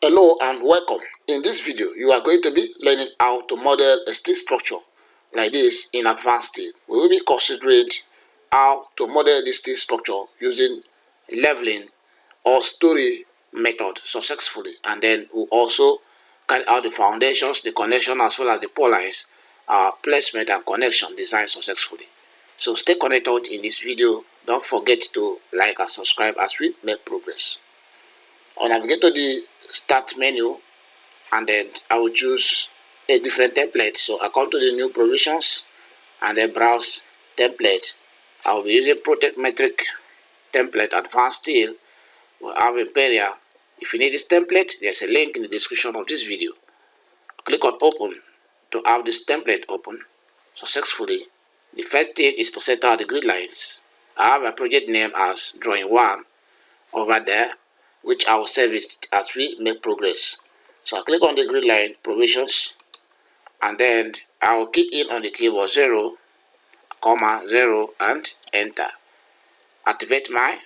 Hello and welcome. In this video, you are going to be learning how to model a steel structure like this in advanced steel. We will be considering how to model this steel structure using leveling or story method successfully, and then we'll also carry out the foundations, the connection, as well as the pole lines, placement and connection design successfully. So stay connected in this video. Don't forget to like and subscribe as we make progress. I'll navigate to the start menu, and then I will choose a different template. So I come to the new provisions and then browse template. I will be using Protek metric template advanced steel. We'll have Imperial. If you need this template, there's a link in the description of this video. Click on open to have this template open successfully. The first thing is to set out the grid lines. I have a project name as drawing 1 over there, which I will save it as we make progress. So I click on the grid line provisions, and then I will key in on the keyboard 0, 0 and enter. Activate my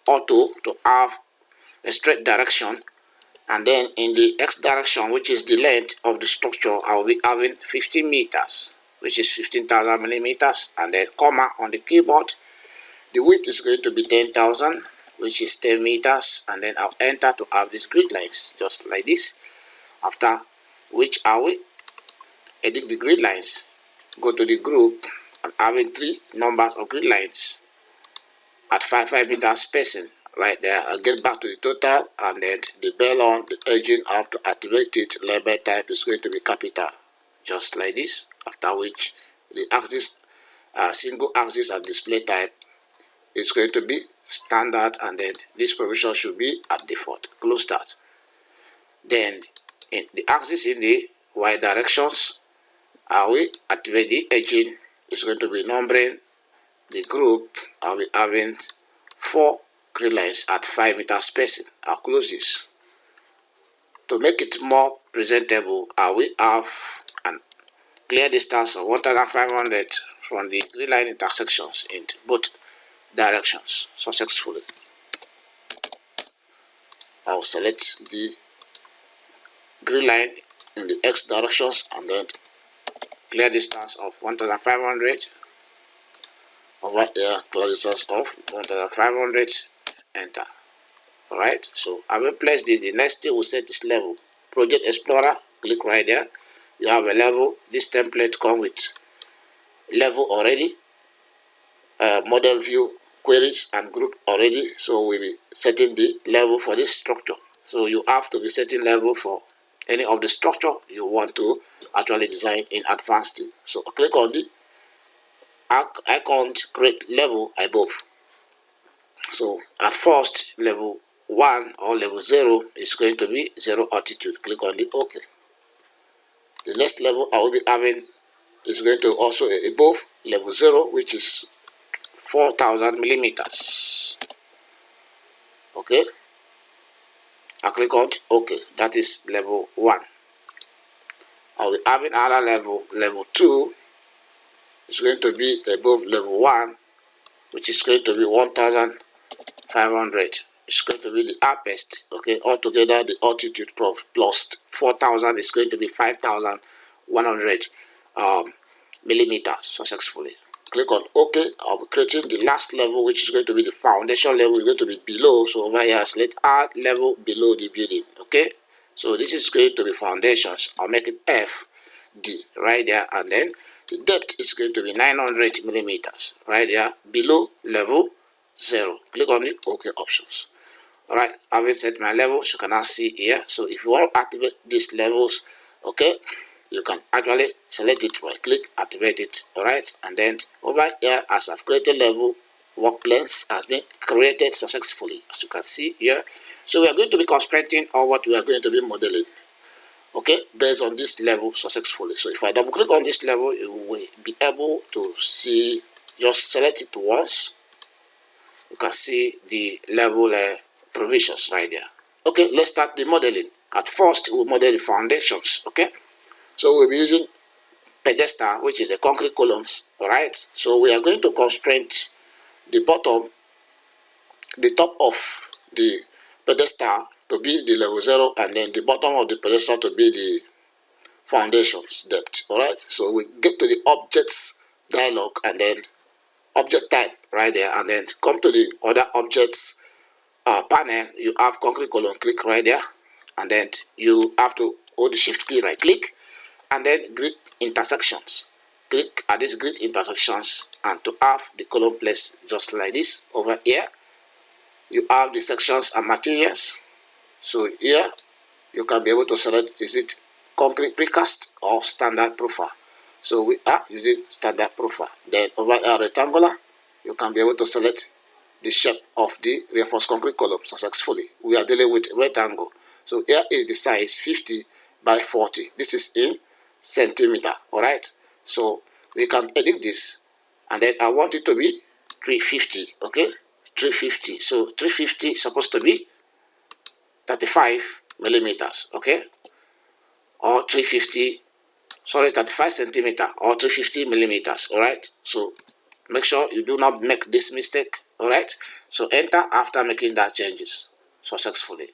auto to have a straight direction, and then in the X direction, which is the length of the structure, I will be having 15 meters, which is 15,000 millimeters, and then comma on the keyboard. The width is going to be 10,000, which is 10 meters, and then I'll enter to have these grid lines just like this. After which I will edit the grid lines, go to the group, and having 3 numbers of grid lines at 5 meters spacing right there. I'll get back to the total, and then the bell on the edging. I have to activate it. Label type is going to be capital, just like this. After which the axis, single axis and display type is going to be standard, and then this provision should be at default. Close that. Then in the axis in the y directions, I will activate the edging. It's going to be numbering the group. I'll be having 4 grid lines at 5 meters spacing. I'll close this. To make it more presentable, I will have a clear distance of 1,500 from the grid line intersections in both directions successfully. I will select the grid line in the X directions, and then clear distance of 1,500 over here, clear distance of 1,500, enter. Alright, so I will place this. The next thing will set this level. Project Explorer, click right there. You have a level. This template comes with level already, model view, queries and group already. So we'll be setting the level for this structure. So you have to be setting level for any of the structure you want to actually design in advanced steel. So click on the icon create level above. So at first, level 1 or level 0 is going to be 0 altitude. Click on the OK. The next level I will be having is going to also above level 0, which is 4,000 millimeters. Okay, I click on OK. That is level 1. I'll be having another level. Level 2 is going to be above level 1, which is going to be 1,500. It's going to be the highest. Okay, altogether the altitude plus 4,000 is going to be 5,100 millimeters successfully. Click on OK. I'll be creating the last level, which is going to be the foundation level. It's going to be below. So over here, select add level below the building. Okay, so this is going to be foundations. I'll make it FD right there, and then the depth is going to be 900 millimeters right there below level 0. Click on the OK options. Alright, having set my levels, you can now see here. So if you want to activate these levels, okay, you can actually select it, right click, activate it. Alright, and then over here, as I've created level, workplace has been created successfully, as you can see here. So we are going to be constraining on what we are going to be modeling, okay, based on this level successfully. So if I double click on this level, you will be able to see, just select it once. You can see the level provisions right there. Okay, let's start the modeling. At first, we'll model the foundations. Okay, so we'll be using pedestal, which is the concrete columns. All right, so we are going to constrain the bottom, the top of the pedestal to be the level 0, and then the bottom of the pedestal to be the foundation's depth. All right, so we get to the objects dialog, and then object type right there, and then come to the other objects panel. You have concrete column, click right there, and then you have to hold the shift key, right click, and then grid intersections. Click at this grid intersections, and to have the column placed just like this. Over here you have the sections and materials. So here you can be able to select, is it concrete precast or standard profile. So we are using standard profile. Then over here rectangular, you can be able to select the shape of the reinforced concrete column successfully. We are dealing with rectangle. So here is the size 50 by 40. This is in centimeter. All right, so we can edit this, and then I want it to be 350. Okay, 350. So 350 is supposed to be 35 millimeters. Okay, or 350, sorry, 35 centimeter or 350 millimeters. All right, so make sure you do not make this mistake. All right, so enter after making that changes successfully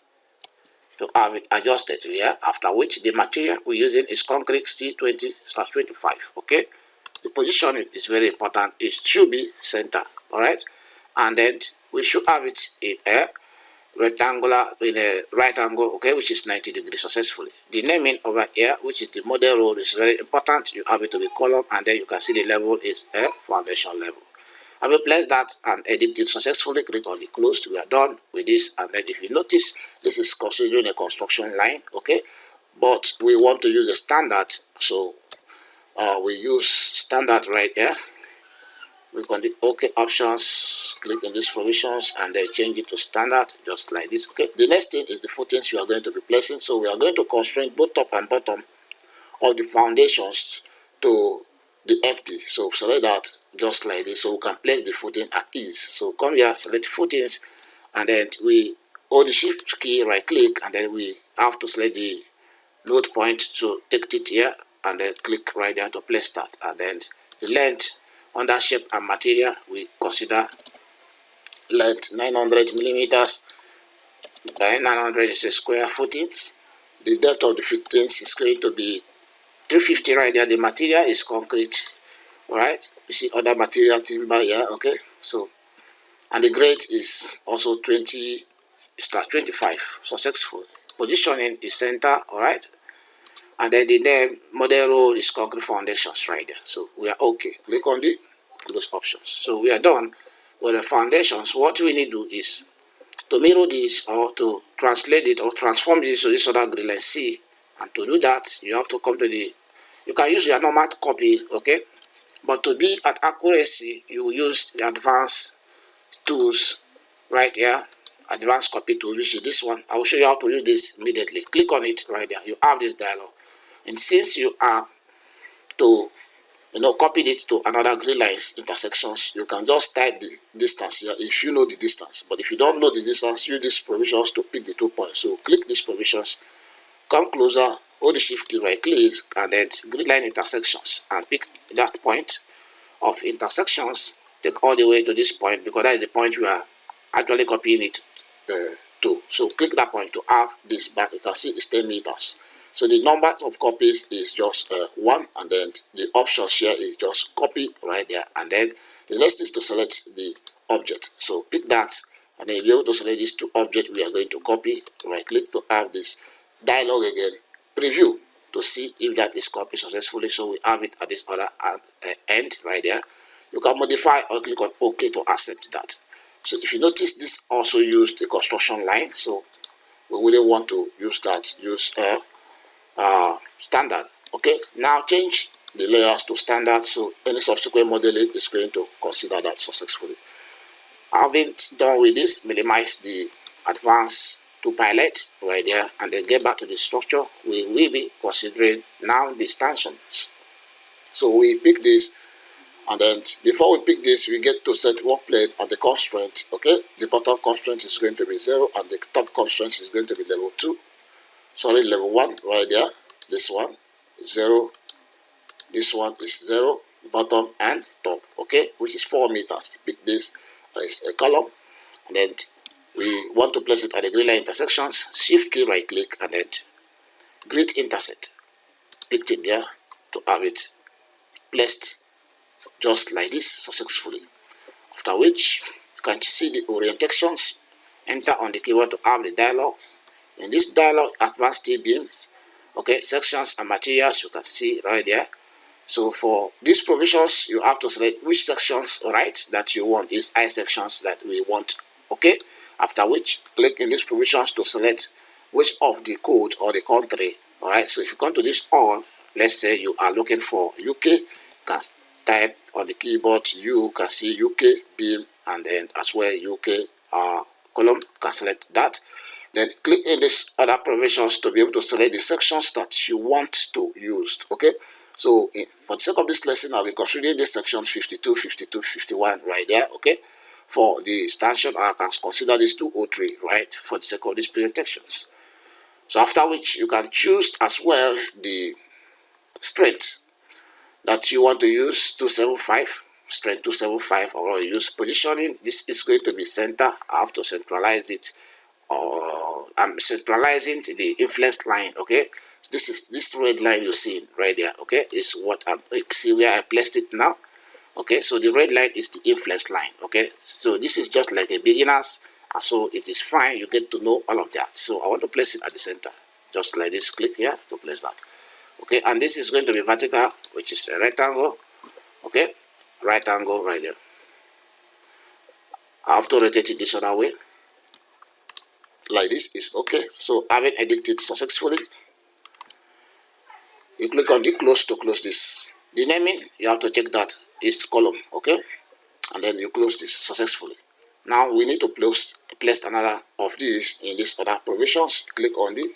to have it adjusted here, after which the material we're using is concrete C20/25. Okay, the positioning is very important. It should be center. All right, and then we should have it in a rectangular, in a right angle, okay, which is 90 degrees successfully. The naming over here, which is the model role, is very important. You have it to the column, and then you can see the level is a foundation level. I will place that and edit it successfully. Click on the closed. We are done with this, and then if you notice, this is considering a construction line. Okay, but we want to use the standard, so we use standard right here. Click on the OK options, click on these provisions, and then change it to standard, just like this. Okay, the next thing is the footings we are going to be placing. So we are going to constrain both top and bottom of the foundations to the FD. So select that just like this, so we can place the footing at ease. So come here, select footings, and then we hold the shift key, right click, and then we have to select the node point. So take it here, and then click right there to place that, and then the length under shape and material, we consider length 900 millimeters by 900 is a square footings. The depth of the footings is going to be 350 right there. The material is concrete. All right, you see other material timber here. Okay, so and the grade is also 20/25 successful. Positioning is center. All right, and then the name model role is concrete foundations right there. So we are okay. Click on the close options. So we are done with the foundations. What we need to do is to mirror this, or to translate it or transform this to this other grid line C. And to do that, you have to come to the, you can use your normal copy, okay, but to be at accuracy, you use the advanced tools right here, advanced copy tool, which is this one. I will show you how to use this immediately. Click on it right there. You have this dialog, and since you are to copy it to another grid lines intersections, you can just type the distance here if you know the distance. But if you don't know the distance, use these provisions to pick the 2 points. So click these provisions, come closer, hold the shift key, right click, and then grid line intersections, and pick that point of intersections. Take all the way to this point, because that is the point we are actually copying it to. So click that point to have this back. You can see it's 10 meters. So the number of copies is just 1, and then the options here is just copy right there, and then the next is to select the object. So pick that, and then you'll be able to select these 2 objects we are going to copy. Right click to have this dialog again, preview to see if that is copied successfully. So we have it at this other end right there. You can modify or click on OK to accept that. So if you notice, this also used the construction line, so we really want to use that, use standard. Okay, now change the layers to standard, so any subsequent modeling is going to consider that successfully. Having done with this, minimize the advanced to pilot right there, and then get back to the structure. We will be considering now the stanchions. So we pick this, and then before we pick this, we get to set work plate and the constraint. Okay, the bottom constraint is going to be 0, and the top constraint is going to be level 2. Sorry, level 1 right there. This one is 0. This one is 0, bottom and top. Okay, which is 4 meters. Pick this as a column, and then we want to place it at the grid line intersections. Shift key, right click, and then grid intersect. Picked it there to have it placed just like this successfully. After which you can see the orientations. Enter on the keyboard to have the dialog. In this dialog, advanced beams, okay, sections and materials, you can see right there. So for these provisions, you have to select which sections, right, that you want. Is I sections that we want, okay. After which, click in these provisions to select which of the code or the country. All right. So if you come to this all, let's say you are looking for UK, you can type on the keyboard. You can see UK beam, and then as well UK column. You can select that. Then click in this other provisions to be able to select the sections that you want to use. Okay. So for the sake of this lesson, I'll be considering this section 52, 52, 51 right there. Okay. For the stanchion, I can consider this 203, right, for the sake of these presentations. So after which you can choose as well the strength that you want to use, 275, strength 275, or use positioning. This is going to be center. I have to centralize it. I'm centralizing the influence line. Okay, this is this red line you see right there. Okay, is what I see where I placed it now. Okay, so the red line is the influence line. Okay, so this is just like a beginner's, so it is fine. You get to know all of that. So I want to place it at the center, just like this. Click here to place that. Okay, and this is going to be vertical, which is a rectangle. Okay, right angle right there. I have to rotate it this other way. Like this is okay. So having edited successfully, you click on the close to close this. The naming, you have to check that is column, okay, and then you close this successfully. Now we need to place another of these in this other provisions. Click on the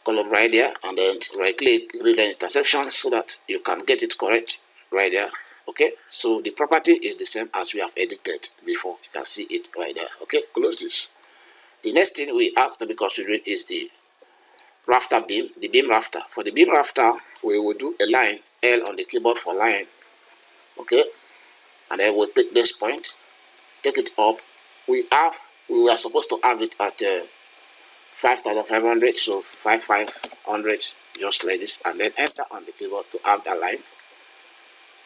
column right there, and then right click, reline intersection, so that you can get it correct right there. Okay, so the property is the same as we have edited before. You can see it right there. Okay, close this. The next thing we have to be considering is the rafter beam, the beam rafter. For the beam rafter, we will do a line, L on the keyboard for line. Okay, and then we'll pick this point, take it up. We are supposed to have it at 5,500, so 5,500, just like this, and then enter on the keyboard to have that line.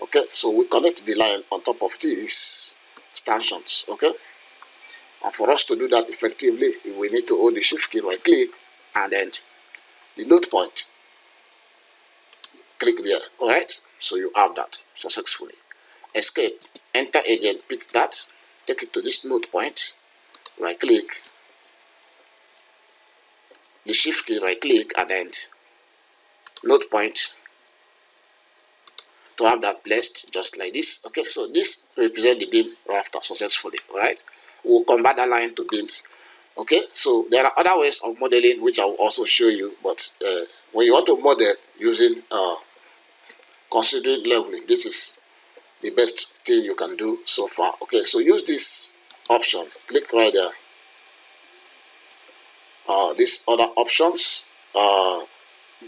Okay, so we connect the line on top of these stanchions. Okay, and for us to do that effectively, we need to hold the shift key, right click, and then the node point, click there. All right, so you have that successfully. Escape, enter again, pick that, take it to this node point, right click, the shift key, right click, and then node point to have that placed just like this. Okay, so this represents the beam rafter successfully. All right, we'll convert that line to beams. Okay, so there are other ways of modeling which I will also show you, but when you want to model using considering leveling, this is the best thing you can do so far. Okay, so use this option, click right there, these other options,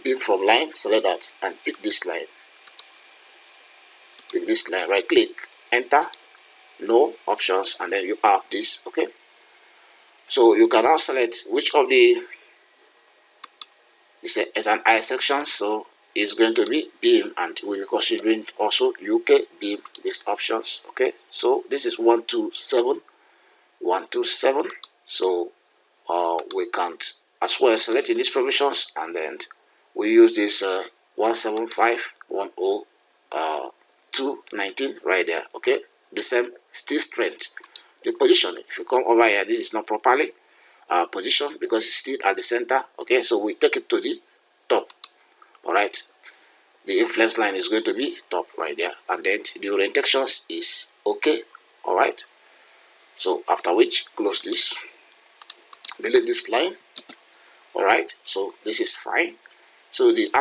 beam from line, select that and pick this line, right click, enter, no options, and then you have this. Okay, so you can now select which of the, it's an I section, so it's going to be beam, and we'll be considering also UK beam, these options. Okay, so this is 127, so we can't as well select in these provisions, and then we use this 175, 219 right there. Okay, the same still strength. The position, if you come over here, this is not properly positioned because it's still at the center. Okay, so we take it to the top. All right, the influence line is going to be top right there, and then the orientations is okay. All right, so after which close this, delete this line. All right, so this is fine. So the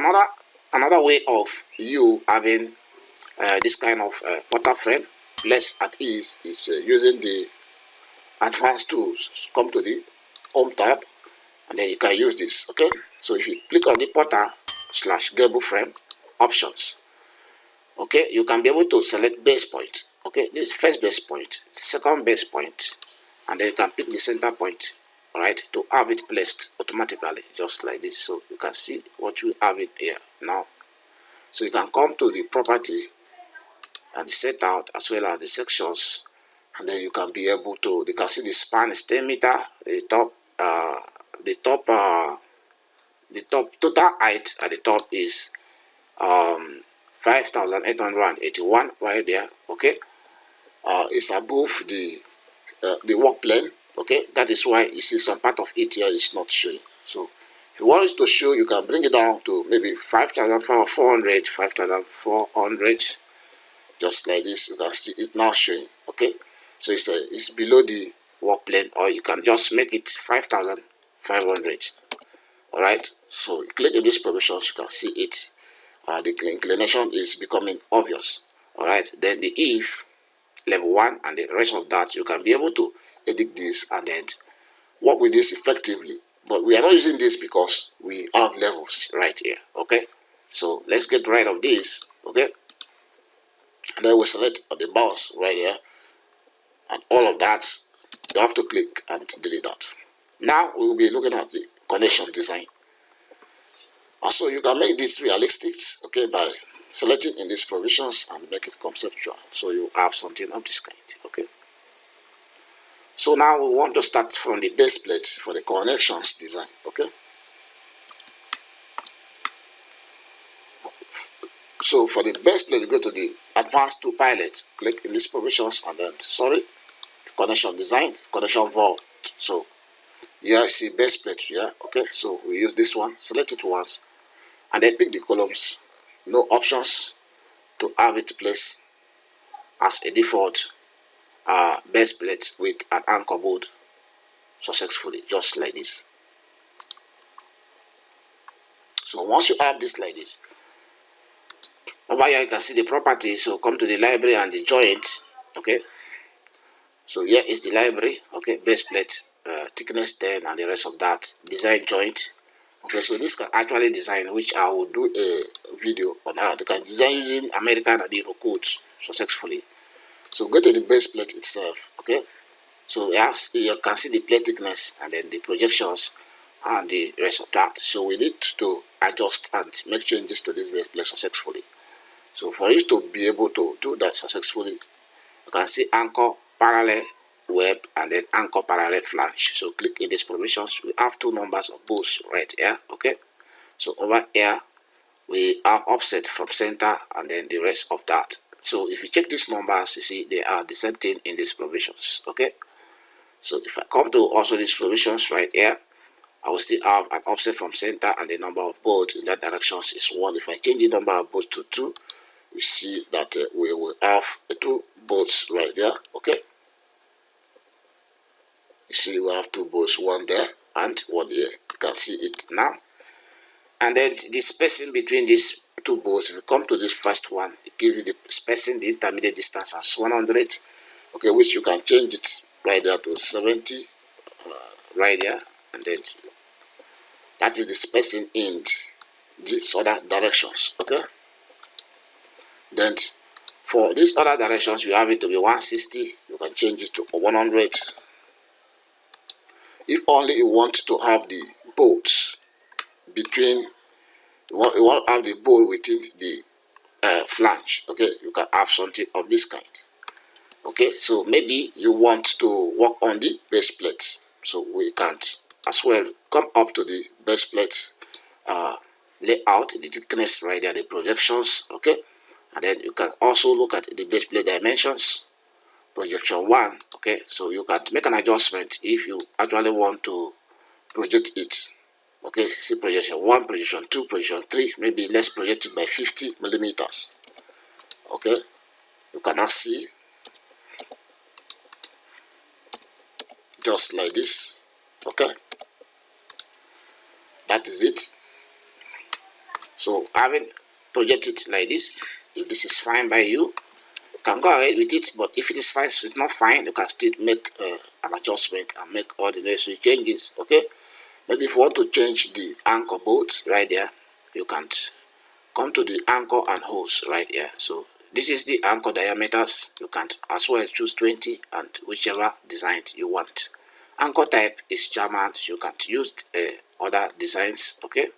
another way of you having this kind of water frame less at ease is using the advanced tools. Come to the home tab, and then you can use this. Okay, so if you click on the portal/gable frame options, okay, you can be able to select base point. Okay, this first base point, second base point, and then you can pick the center point, all right, to have it placed automatically, just like this. So you can see what you have it here now. So you can come to the property and the set out as well as the sections, and then you can be able to, you can see the span is 10 meter, the top total height at the top is 5,881 right there. Okay, it's above the work plane. Okay, that is why you see some part of it here is not showing. So if you want it to show, you can bring it down to maybe 5,400, 5,400, just like this. You can see it now showing. Okay, so it's below the work plane, or you can just make it 5,500. all right, so click in these provisions, you can see it. The inclination is becoming obvious. All right, then the if level 1 and the rest of that, you can be able to edit this and then work with this effectively. But we are not using this because we have levels right here. Okay, so let's get rid of this. Okay, and then we select the mouse right here, and all of that you have to click and delete that. Now we will be looking at the connection design. Also, you can make this realistic, okay, by selecting in these provisions and make it conceptual, so you have something of this kind. Okay, so now we want to start from the base plate for the connections design. Okay, so for the base plate, you go to the advanced to pilot, click in these provisions, and then connection design, connection vault. So here I see base plate here. Okay, so we use this one, select it once, and then pick the columns. No options to have it placed as a default base plate with an anchor bolt successfully, just like this. So once you have this like this, over here you can see the property. So come to the library and the joint. Okay, so here is the library. Okay, base plate, thickness 10 and the rest of that, design joint. Okay, so this can actually design, which I will do a video on how they can design using American and Euro codes successfully. So go to the base plate itself. Okay, so yes, you can see the plate thickness and then the projections and the rest of that. So we need to adjust and make changes to this base plate successfully. So for you to be able to do that successfully, you can see anchor, parallel, web, and then anchor, parallel, flange. So click in these provisions. We have two numbers of both right here. Okay, so over here we have offset from center and then the rest of that. So if you check these numbers, you see they are the same thing in these provisions. Okay, so if I come to also these provisions right here, I will still have an offset from center, and the number of bolts in that direction is 1. If I change the number of bolts to 2, we see that we will have 2 bolts right there. Okay, you see we have 2 bolts, 1 there and 1 here. You can see it now. And then the spacing between these 2 bolts, if you come to this first one, it gives you the spacing, the intermediate distance as 100. Okay, which you can change it right there to 70 right there, and then that is the spacing in these other directions. Okay, then for these other directions you have it to be 160. You can change it to 100 if only you want to have the bolts between, you want to have the bolt within the flange. Okay, you can have something of this kind. Okay, so maybe you want to work on the base plate, so we can't as well come up to the base plate layout, the thickness right there, the projections. Okay, and then you can also look at the base plate dimensions, projection 1. Okay, so you can make an adjustment if you actually want to project it. Okay, see projection 1, projection 2, projection 3, maybe let's project it by 50 millimeters. Okay, you cannot see, just like this. Okay, that is it. So having projected like this, if this is fine by you, can go ahead with it. But if it is fine, if it's not fine, you can still make an adjustment and make all the necessary changes. Okay, maybe if you want to change the anchor bolt right there, you can come to the anchor and hose right here. So this is the anchor diameters. You can as well choose 20 and whichever design you want. Anchor type is German. You can use other designs, okay,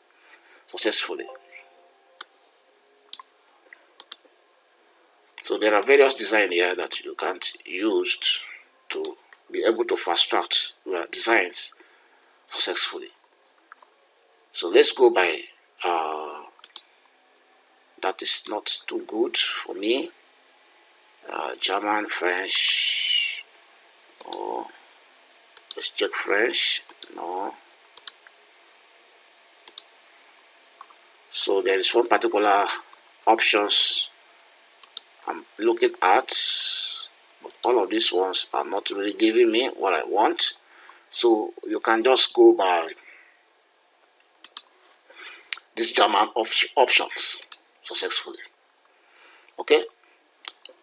successfully. So there are various designs here that you can use to be able to fast track your designs successfully. So let's go by that is not too good for me. German, French, or let's check French. No. So there is one particular options I'm looking at, but all of these ones are not really giving me what I want. So you can just go by these German options successfully. Okay,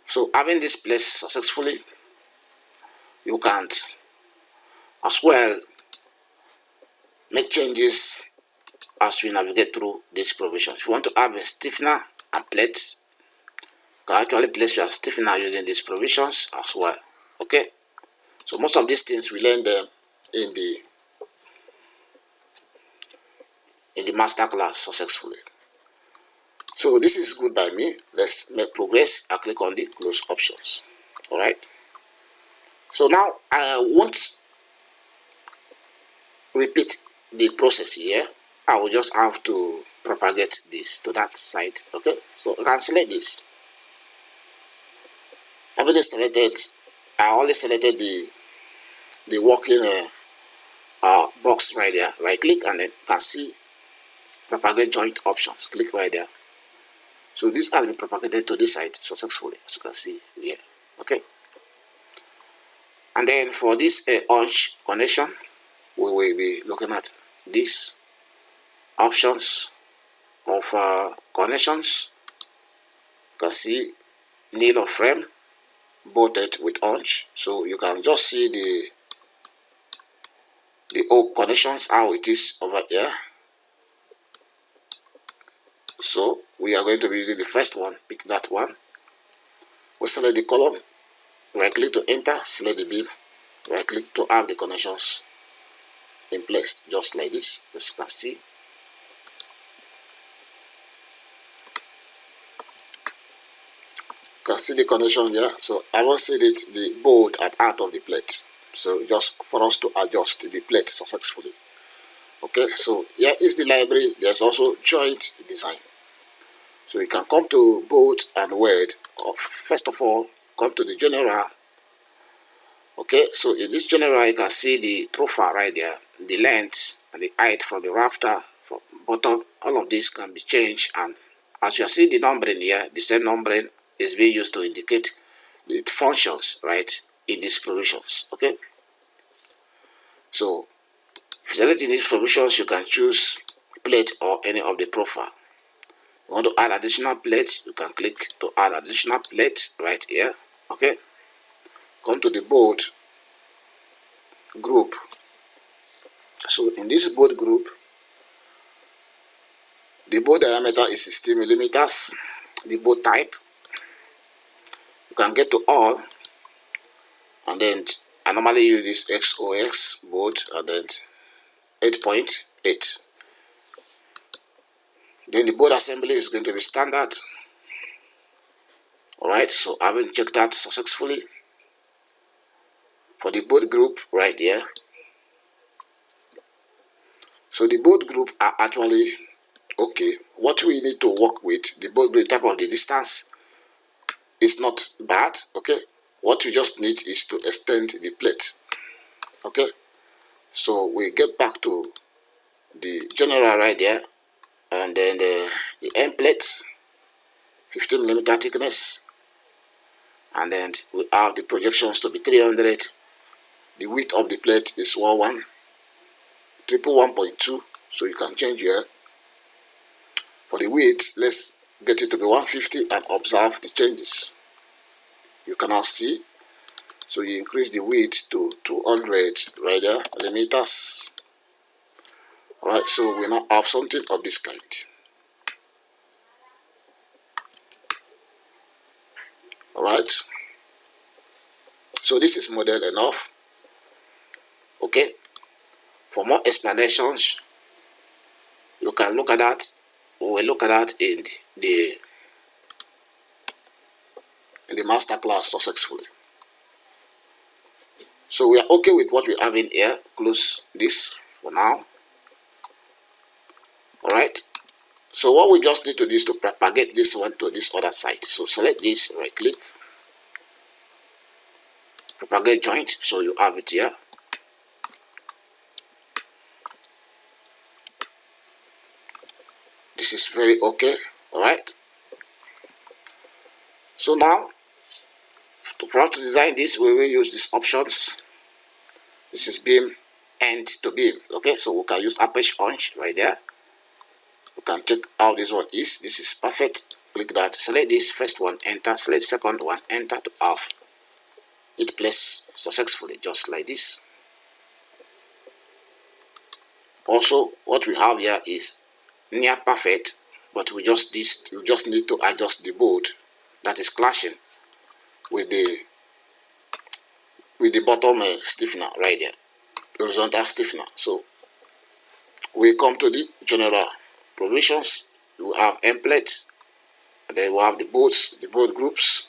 so having this place successfully, you can as well make changes as we navigate through this provision. If you want to have a stiffener and plate, you can actually place your stiffener using these provisions as well. Okay, so most of these things we learn them in the master class successfully. So this is good by me. Let's make progress. I click on the close options. All right, so now I won't repeat the process here. I will just have to propagate this to that side. Okay, so I can select this. Having selected, I only selected the working box right there. Right click and then you can see propagate joint options. Click right there. So this has been propagated to this side successfully, as you can see here. Okay, and then for this launch connection, we will be looking at these options of connections. You can see nail of frame bolted with hunch, so you can just see the old connections how it is over here. So we are going to be using the first one. Pick that one. We select the column, right click to enter, select the beam, right click to have the connections in place, just like this. As you can see, you can see the connection here. So I will set it the bolt at out of the plate, so just for us to adjust the plate successfully. Okay, so here is the library. There's also joint design. So you can come to bolt and weld. First of all, come to the general. Okay, so in this general, you can see the profile right there, the length and the height from the rafter, from bottom. All of this can be changed, and as you see the numbering here, the same numbering is being used to indicate the functions right in these provisions. Okay, so if you select in these provisions, you can choose plate or any of the profile. You want to add additional plate, you can click to add additional plate right here. Okay, come to the bolt group. So in this bolt group, the bolt diameter is 60 millimeters. The bolt type, you can get to all, and then I normally use this XOX bolt and then 8.8. Then the bolt assembly is going to be standard. Alright, so I haven't checked that successfully. For the bolt group right here, so the bolt group are actually okay. What we need to work with, the bolt group type of the distance is not bad. Okay, what you just need is to extend the plate. Okay, so we get back to the general right there, and then the end plate, 15 millimeter thickness, and then we have the projections to be 300. The width of the plate is 11, triple 1.2, so you can change here. For the width, let's get it to be 150 and observe the changes. You cannot see, so you increase the width to 200 right there, millimeters. Alright, so we now have something of this kind. built. So this is model enough. Okay, for more explanations you can look at that. We will look at that in the master class successfully. So we are okay with what we have in here. Close this for now. All right, so what we just need to do is to propagate this one to this other side. So select this, right click, propagate joint, so you have it here. This is very okay. All right, so now for us to design this, we will use these options. This is beam, end to beam. Okay, so we can use aperture punch right there. We can check how this one is. This is perfect. Click that, select this first one, enter, select second one, enter to have it placed successfully, just like this. Also, what we have here is near perfect, but we just need to adjust the board that is clashing with the bottom stiffener right there, horizontal stiffener. So we come to the general provisions. We have templates, and then we have the boards, the board groups.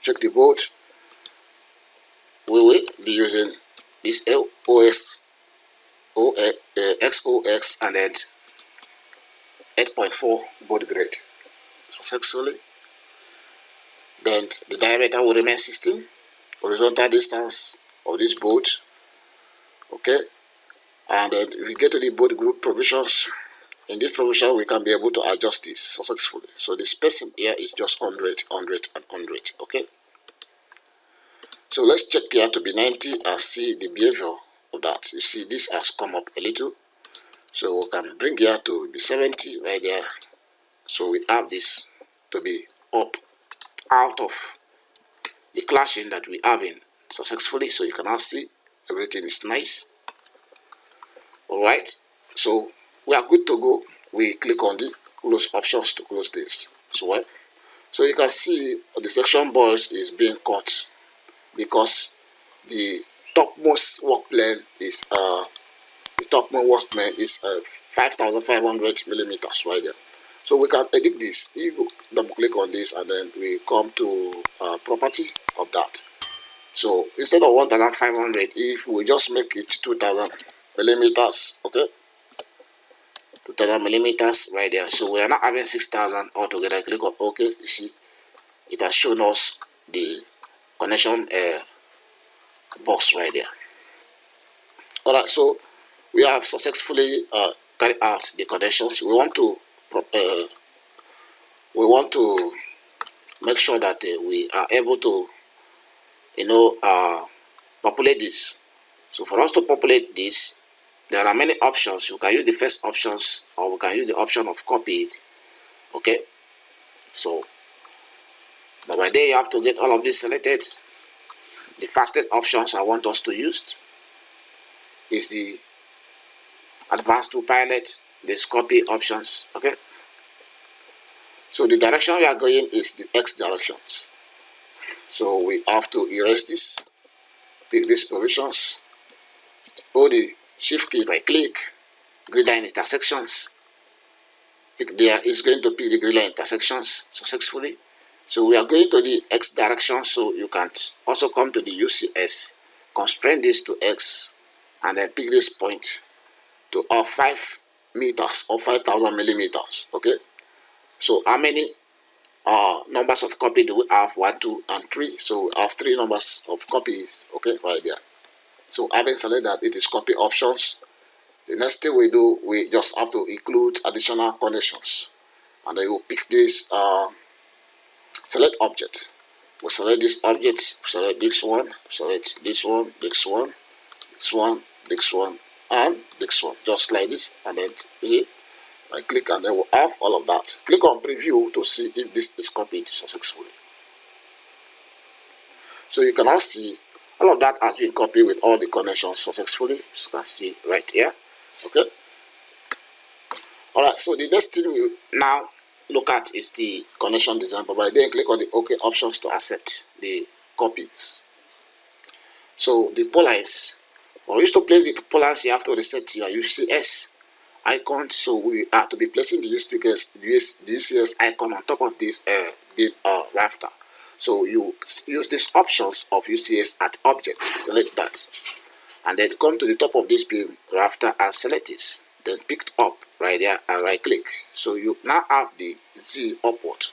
Check the board. We will be using this XOX and then 8.4 board grade successfully. Then the diameter will remain 16. Horizontal distance of this board. Okay, and then we get to the board group provisions. In this provision we can be able to adjust this successfully. So the spacing here is just 100, 100 and 100. Okay, so let's check here to be 90 and see the behavior of that. You see this has come up a little, so we can bring here to be 70 right there. So we have this to be up out of the clashing that we have in successfully. So you can now see everything is nice. All right, so we are good to go. We click on the close options to close this. So you can see the section boards is being cut because the topmost work plane is 5,500 millimeters right there. So we can edit this. If you double click on this and then we come to property of that. So instead of 1,500, if we just make it 2,000 millimeters, okay, 2,000 millimeters right there. So we are not having 6,000 altogether. Click on OK. You see, it has shown us the connection box right there. All right, so we have successfully carried out the connections. We want to make sure that we are able to, populate this. So for us to populate this, there are many options. You can use the first options, or we can use the option of copy it. Okay, so but by then you have to get all of this selected. The fastest options I want us to use is the advanced to pilot, this copy options. Okay, so the direction we are going is the X directions. So we have to erase this, pick these provisions, hold the shift key, right click, grid line intersections, pick there. Is going to pick the grid line intersections successfully. So we are going to the X direction, so you can also come to the UCS, constrain this to X, and then pick this point to 5 meters or 5,000 millimeters. Okay, so how many numbers of copy do we have? 1, 2 and 3. So we have 3 numbers of copies. Okay, right there. So having selected that, it is copy options. The next thing we do, we just have to include additional connections, and then we'll pick this select object. We'll select this object, select this one, select this one, this one, this one, this one, and this one, just like this. And then I click, and then we'll have all of that. Click on preview to see if this is copied successfully. So you can now see all of that has been copied with all the connections successfully. You can see right here. Okay. All right. So the next thing we now look at is the connection design, but then click on the OK options to accept the copies. So the polines, for you to place the polines, you have to reset your UCS icon. So we are to be placing the UCS icon on top of this Rafter. So you use these options of UCS at object, select that, and then come to the top of this beam Rafter and select this, then picked up right there and right click. So you now have the Z upward.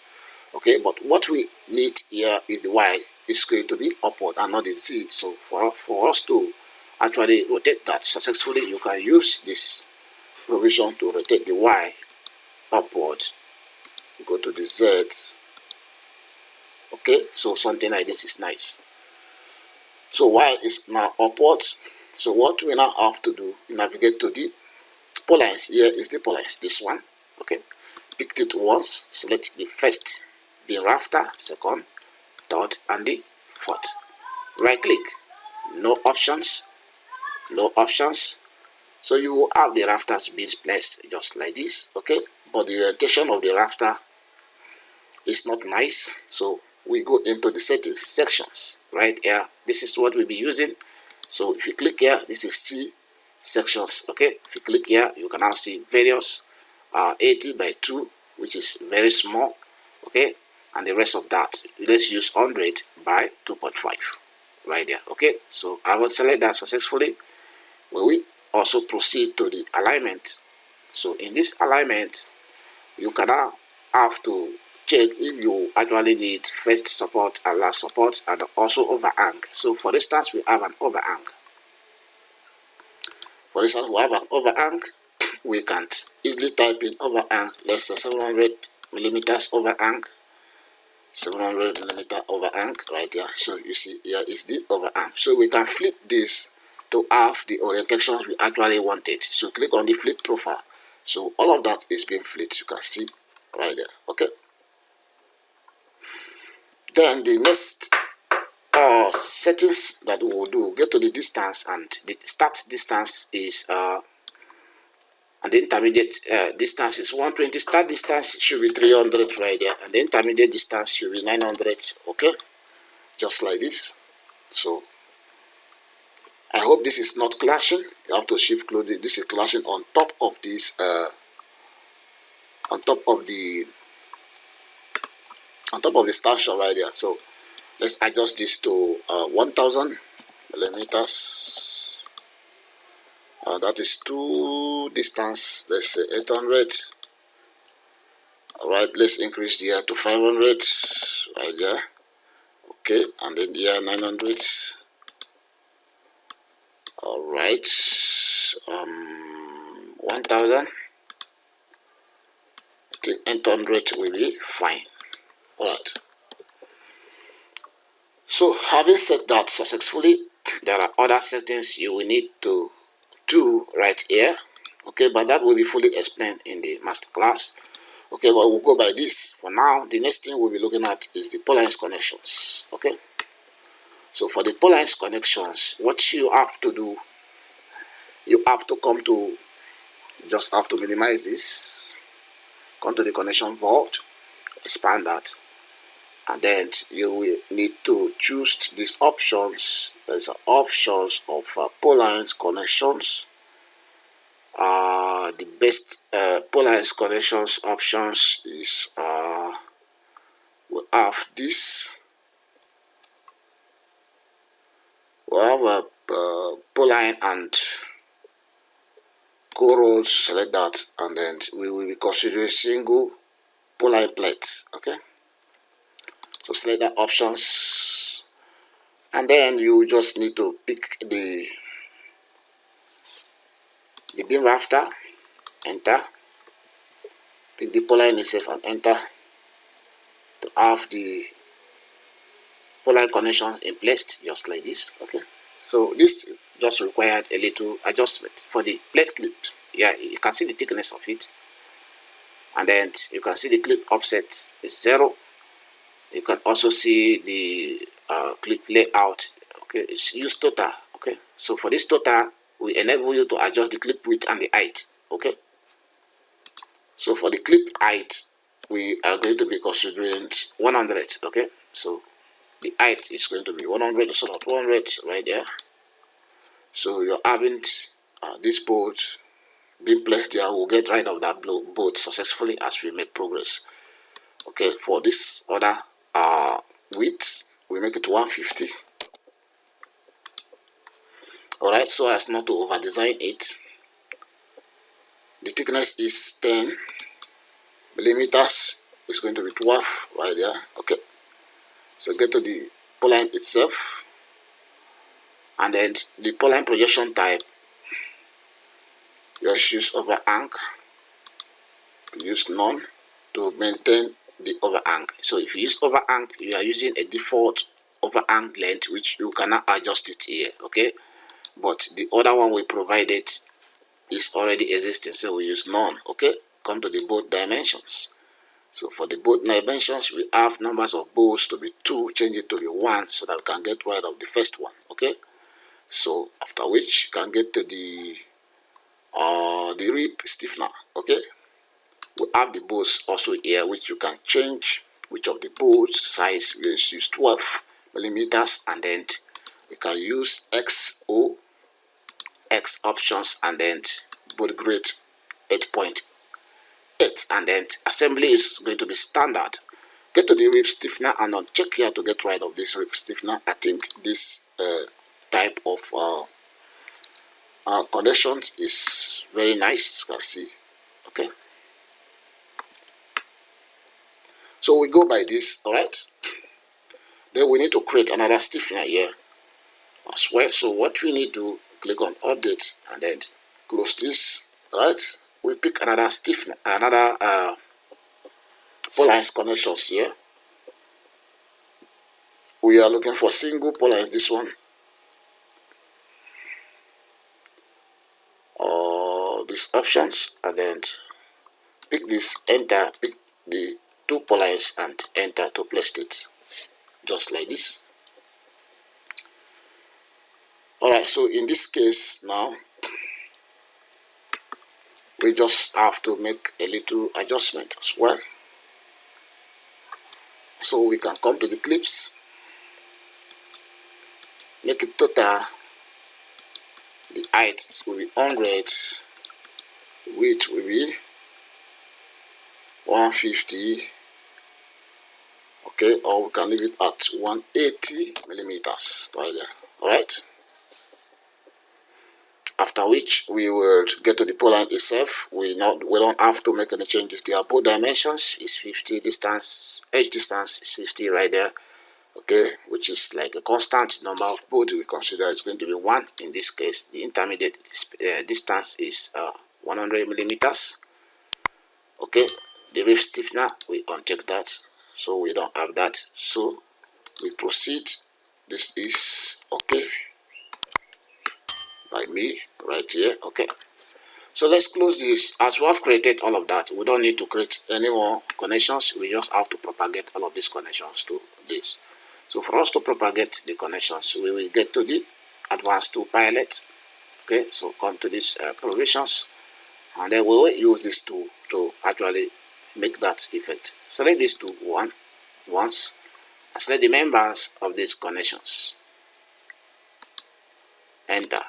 Okay, but what we need here is the Y is going to be upward and not the Z. So for us to actually rotate that successfully, you can use this provision to rotate the Y upward. Go to the Z. Okay, so something like this is nice. So Y is now upward. So what we now have to do, navigate to the polines. Here is the polines, this one. Okay, picked it once, select the first, the Rafter, second, third, and the fourth. Right click, no options, no options. So you will have the Rafters being placed just like this. Okay, but the orientation of the Rafter is not nice. So we go into the settings sections right here. This is what we'll be using. So if you click here, this is C sections. Okay, if you click here, you can now see various 80 by 2, which is very small. Okay, and the rest of that, let's use 100 by 2.5 right there. Okay, so I will select that successfully. We also proceed to the alignment. So in this alignment, you can now have to check if you actually need first support and last support, and also overhang. So for instance, we have an overhang. For instance, we have an overhang. We can easily type in overhang, let's say 700 millimeters overhang, 700 millimeter overhang right there. So you see here is the overhang. So we can flip this to have the orientations we actually wanted. So click on the flip profile. So all of that is being flipped, you can see right there. Okay, then the next settings that we will do, get to the distance, and the start distance is and the intermediate distance is 120. Start distance should be 300 right there, and the intermediate distance should be 900. Okay, just like this. So I hope this is not clashing. You have to shift clothing. This is clashing on top of this on top of the stanchion right there. So let's adjust this to 1000 millimeters. That is two distance, let's say 800. All right, let's increase the here to 500 right there. Okay, and then here 900. All right, 1000. I think 800 will be fine. All right. So having said that successfully, there are other settings you will need to do right here. Okay, but that will be fully explained in the masterclass. Okay, but we'll go by this for now. The next thing we'll be looking at is the polines connections. Okay, so for the polines connections, what you have to do, you have to come to, just have to minimize this, come to the connection vault, expand that, and then you will need to choose these options. There's options of polines connections. The best polines connections options is we have this. We have a poline and corals. Select that, and then we will be considering single poline plates. Okay, so select that options, and then you just need to pick the beam Rafter, enter, pick the poline itself and enter to have the poline connection in place, just like this. Okay, so this just required a little adjustment for the plate clip. Yeah, you can see the thickness of it, and then you can see the clip offset is 0. You can also see the clip layout. Okay, it's use total. Okay, so for this total, we enable you to adjust the clip width and the height. Okay, so for the clip height, we are going to be considering 100. Okay, so the height is going to be 100 instead of 200 right there. So you're having this board being placed there. We'll get rid of that board successfully as we make progress. Okay, for this other width, we make it 150. Alright, so as not to over design it. The thickness is 10 millimeters. It's going to be 12 right there. Okay, so get to the polyline itself, and then the polyline projection type, you use overhang. Use none to maintain the overhang. So if you use overhang, you are using a default overhang length which you cannot adjust it here. Okay, but the other one we provided is already existing, so we use none. Okay, come to the bolt dimensions. So for the bolt dimensions, we have numbers of bolts to be 2, change it to be 1 so that we can get rid of the first one. Okay, so after which you can get to the rib stiffener. Okay, we have the bolts also here, which you can change which of the bolts size. We use 12 millimeters, and then we can use X options, and then bolt grade 8.8, and then assembly is going to be standard. Get to the rib stiffener and on check here to get rid of this rib stiffener. I think this type of connection is very nice. You can see. Okay, so we go by this. All right, then we need to create another stiffener here as well. So what we need to click on update and then close this. All right, we pick another stiffener, another polylines connections here. We are looking for single polylines, this one, or these options, and then pick this, enter, pick the 2 polylines and enter to place it, just like this. Alright, so in this case now, we just have to make a little adjustment as well. So we can come to the clips, make it total. The height will be 100, width will be 150. Okay, or we can leave it at 180 millimeters right there. All right, after which we will get to the polyline itself. We don't have to make any changes. The both dimensions is 50, distance, edge distance is 50 right there. Okay, which is like a constant number of bolt we consider is going to be 1. In this case, the intermediate distance is 100 millimeters. Okay, the rib stiffener, we uncheck that, so we don't have that. So we proceed. This is okay by me right here. Okay, so let's close this. As we have created all of that, we don't need to create any more connections. We just have to propagate all of these connections to this. So for us to propagate the connections, we will get to the Advanced to Pilot. Okay, so come to these provisions, and then we will use this tool to actually make that effect. Select this tool once, and select the members of these connections. Enter.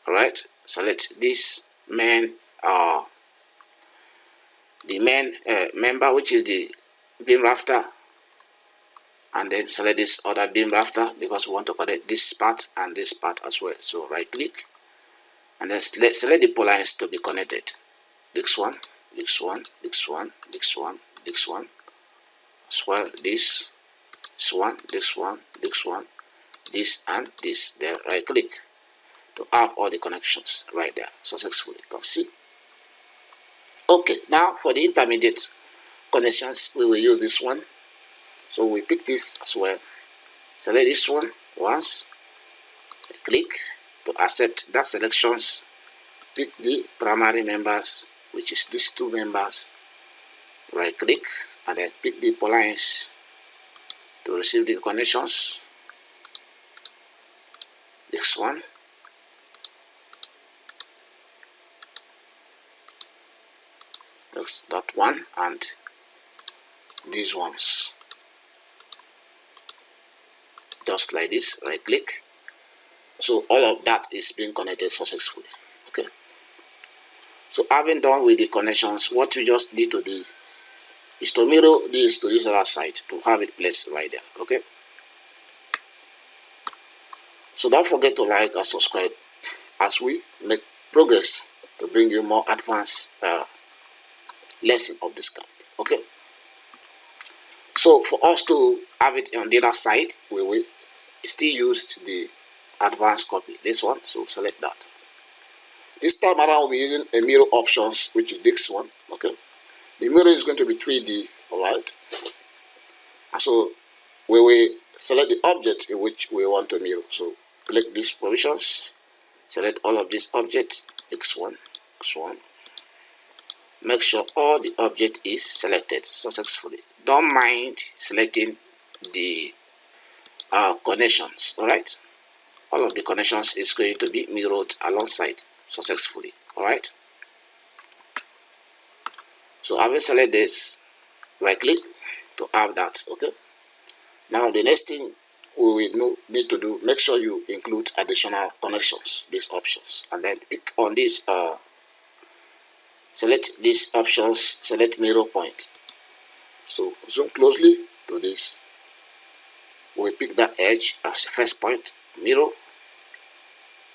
Alright, select this main the main member, which is the beam rafter, and then select this other beam rafter because we want to connect this part and this part as well. So right click and then select the polylines to be connected. This one, this one, this one, this one, this one as well, this one, this one, this one, this and this. Then right click to have all the connections right there successfully. You can see. Okay, now for the intermediate connections, we will use this one. So we pick this as well. Select this one once, click to accept that selections. Pick the primary members, which is these 2 members. Right click and then pick the polylines to receive the connections. This one. That's that one, and these ones, just like this. Right click. So all of that is being connected successfully. Okay, so having done with the connections, what you just need to do is to mirror this to this other side to have it placed right there. Okay, so don't forget to like and subscribe as we make progress to bring you more advanced lesson of this kind. Okay, so for us to have it on the other side, we will still use the advanced copy, this one. So select that. This time around we'll be using a mirror options, which is this one. Okay, the mirror is going to be 3D. All right, and so we will select the object in which we want to mirror. So click these provisions, select all of these objects, x1. Make sure all the object is selected successfully. Don't mind selecting the connections. All right, all of the connections is going to be mirrored alongside successfully. All right, so I will select this, right click to have that. Okay, now the next thing we will need to do, make sure you include additional connections, these options, and then click on this select these options, select mirror point. So zoom closely to this. We pick that edge as the first point, mirror.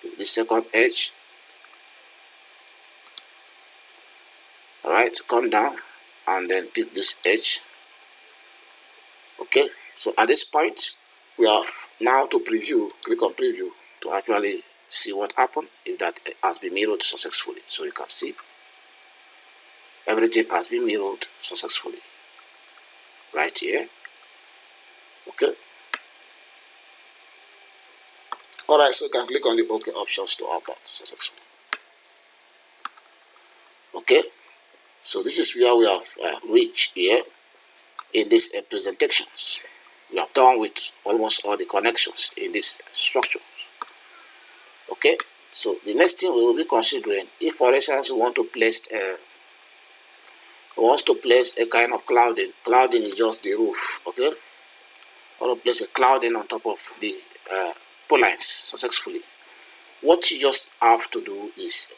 Pick the second edge. All right, come down and then pick this edge. Okay, so at this point we have now to preview. Click on preview to actually see what happened if that has been mirrored successfully. So you can see everything has been mirrored successfully right here. Okay, all right, so you can click on the OK options to have that successful. Okay, so this is where we have reached here in these presentations. We have done with almost all the connections in this structure. Okay, so the next thing we will be considering, if for instance we want to place a kind of clouding. Clouding is just the roof. Okay, I want to place a clouding on top of the pole lines successfully. What you just have to do is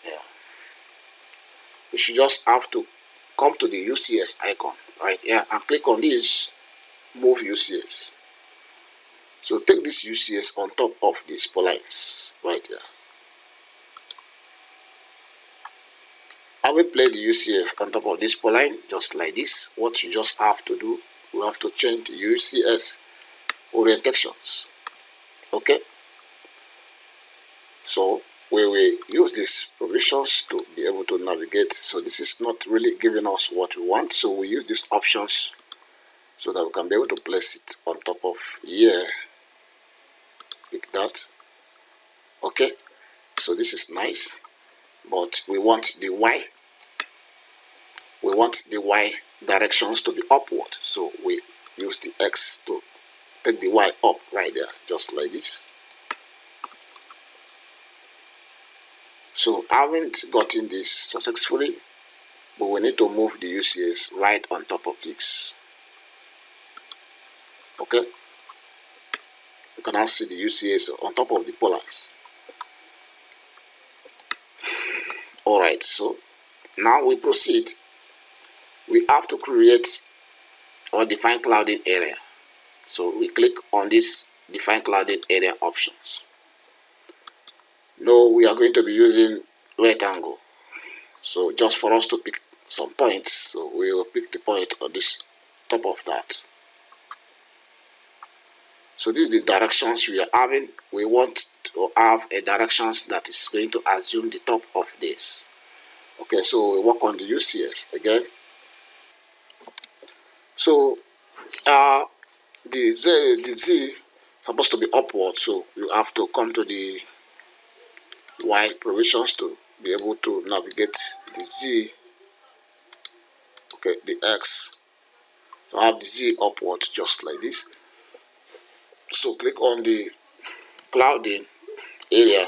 you should just have to come to the UCS icon right here and click on this move UCS. So take this UCS on top of these pole lines right here. I will play the UCF on top of this pole line just like this. What you just have to do, you have to change the UCS orientations. Okay, so we will use these provisions to be able to navigate. So this is not really giving us what we want, so we use these options so that we can be able to place it on top of here. Pick that. Okay, so this is nice, but we want the Y directions to be upward, so we use the X to take the Y up right there, just like this. So I haven't gotten this successfully, but we need to move the UCS right on top of this. Okay, you can now see the UCS on top of the pole lines. Alright, so now we proceed. We have to create or define clouding area. So we click on this define clouding area options. No, we are going to be using rectangle. So just for us to pick some points, so we will pick the point on this top of that. So this is the directions we are having. We want to have a directions that is going to assume the top of this. Okay, so we work on the UCS again. So the Z is supposed to be upward, so you have to come to the Y provisions to be able to navigate the Z. Okay, the X to have the Z upward just like this. So click on the clouding area,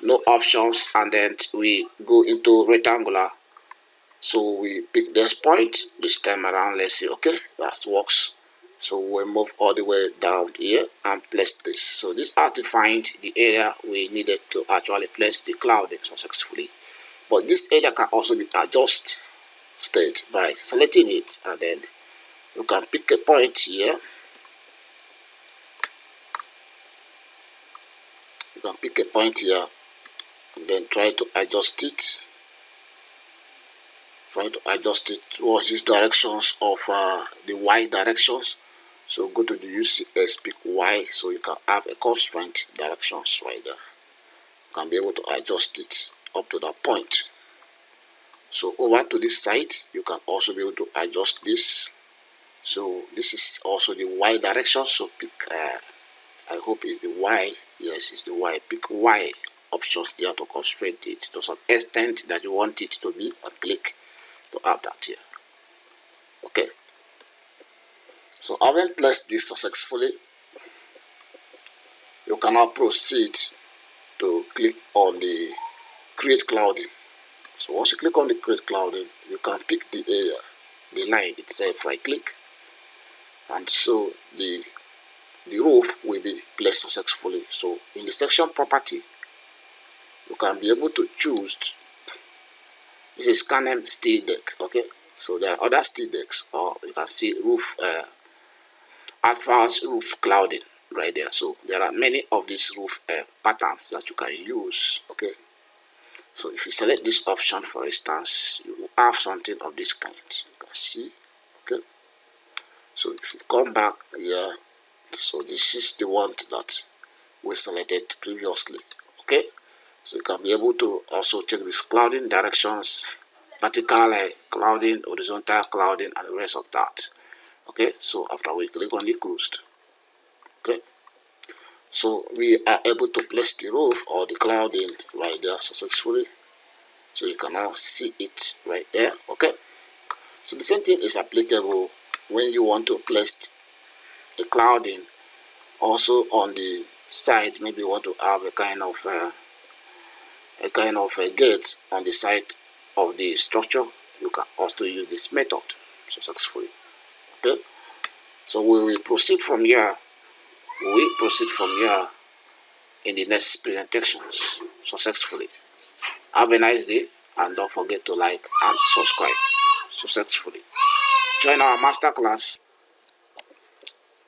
no options, and then we go into rectangular. So we pick this point this time around. Let's see. Okay, that works. So we'll move all the way down here and place this. So this has defined the area we needed to actually place the clouding successfully. But this area can also be adjusted by selecting it, and then you can pick a point here. You can pick a point here and then try to adjust it. Try to adjust it towards these directions of the Y directions. So go to the UCS, pick Y, so you can have a constraint directions right there. You can be able to adjust it up to that point. So over to this side, you can also be able to adjust this. So this is also the Y direction. So pick, I hope it's the Y. Yes, it's the Y. Pick Y options here to constrain it to some extent that you want it to be, and click to have that here. Okay. So having placed this successfully, you can now proceed to click on the create clouding. So once you click on the create clouding, you can pick the area, the line itself, right click, and so the roof will be placed successfully. So in the section property, you can be able to choose, this is Canem steel deck. Okay, so there are other steel decks, or you can see roof advanced roof clouding right there. So there are many of these roof patterns that you can use. Okay, so if you select this option, for instance, you will have something of this kind. You can see. Okay, so if you come back here, so this is the one that we selected previously. Okay, so you can be able to also check these clouding directions, vertical clouding, horizontal clouding, and the rest of that. Okay, so after we click on the closed, okay, so we are able to place the roof or the clouding right there successfully. So you can now see it right there. Okay, so the same thing is applicable when you want to place a clouding also on the side. Maybe you want to have a kind of a gate on the side of the structure. You can also use this method successfully. Okay, so we will proceed from here. In the next presentations successfully. Have a nice day, and don't forget to like and subscribe successfully. Join our masterclass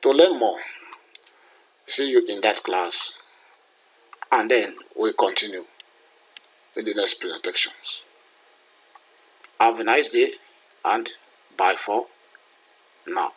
to learn more. See you in that class, and then we'll continue in the next presentations. Have a nice day, and bye for now.